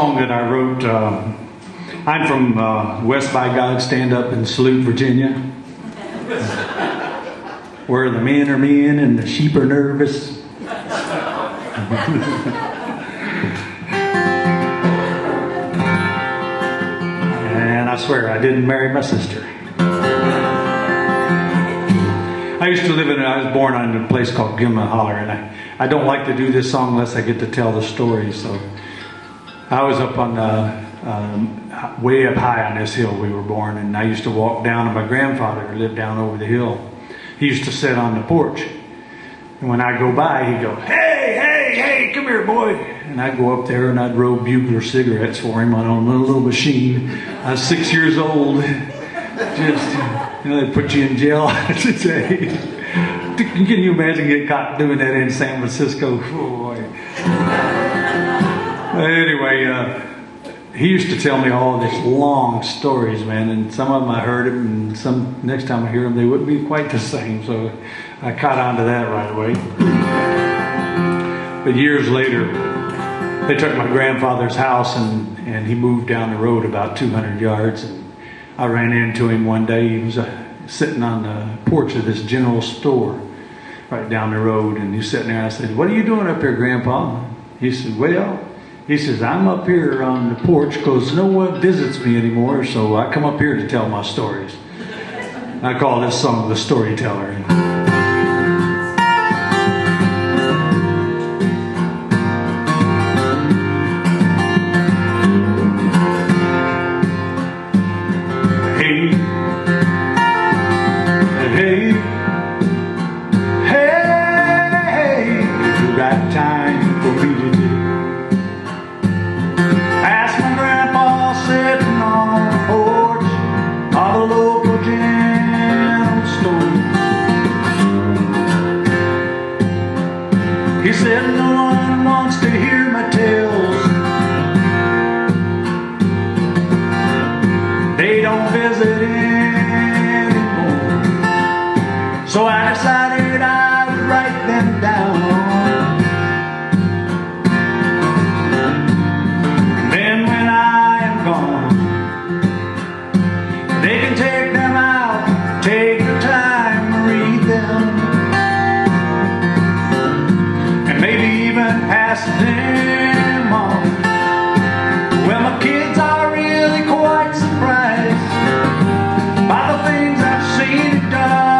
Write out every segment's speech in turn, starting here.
Song that I wrote. I'm from West by God, stand up and salute Virginia, where the men are men and the sheep are nervous. And I swear I didn't marry my sister. I used to live I was born in a place called Gimlin Holler, and I don't like to do this song unless I get to tell the story. So I was up on way up high on this hill we were born, and I used to walk down, and my grandfather lived down over the hill. He used to sit on the porch, and when I'd go by, he'd go, hey, come here, boy. And I'd go up there and I'd roll Bugler cigarettes for him on a little machine. I was 6 years old. Just, they put you in jail. Can you imagine getting caught doing that in San Francisco? Oh, boy. Anyway, he used to tell me all these long stories, man, and some of them I heard him, and some next time I hear them, they wouldn't be quite the same. So I caught on to that right away. But years later, they took my grandfather's house, and he moved down the road about 200 yards. And I ran into him one day. He was sitting on the porch of this general store right down the road, and he's sitting there. I said, "What are you doing up here, Grandpa?" He said, he says, "I'm up here on the porch because no one visits me anymore, so I come up here to tell my stories." I call this song The Storyteller. Hey, you got time for me today? Ask my grandpa sitting on the porch of a local general store. He said no one wants to hear my tales. They don't visit anymore. So I decided I would write them down. Then when I am gone, they can take them out, take the time to read them, and maybe even pass them on. Well, my kids are really quite surprised by the things I've seen and done.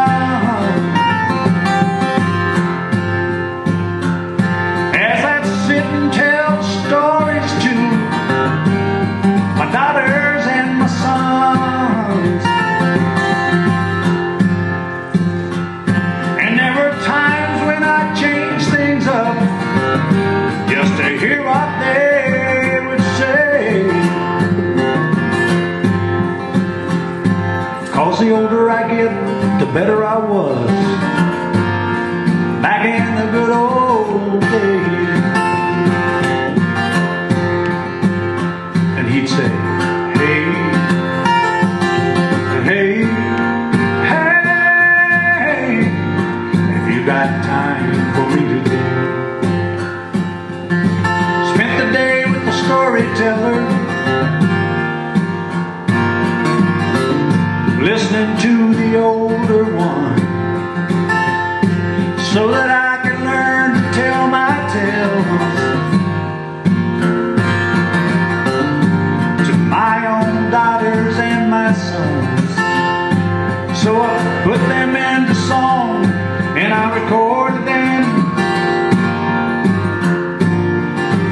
My daughters and my sons. And there were times when I changed things up just to hear what they would say. 'Cause the older I get, the better I was back in the good old days. He'd say, hey, have you got time for me today? Spent the day with the storyteller, listening to the older one, so that I can learn to tell my tales. My own daughters and my sons. So I put them into song and I recorded them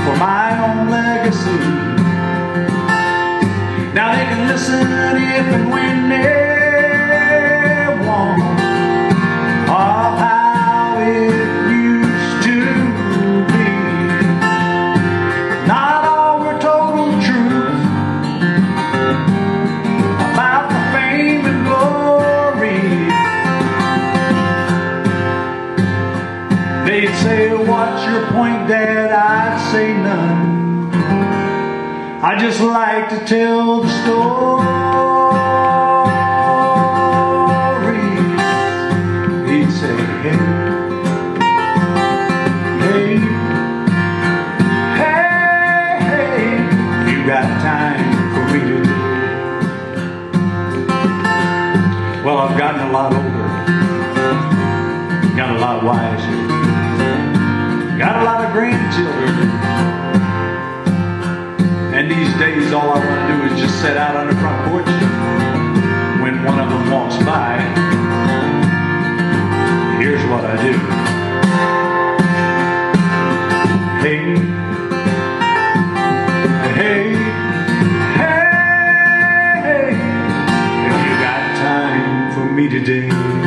for my own legacy. Now they can listen if and when they want of how it used to be. Not all were total truth about the fame and glory. They'd say, "What's your point, Dad?" I'd say none. I just like to tell the story. He'd say, hey, lot wiser. Got a lot of grandchildren, and these days all I want to do is just sit out on the front porch when one of them walks by. Here's what I do. Hey, hey, hey, hey, if you got time for me today.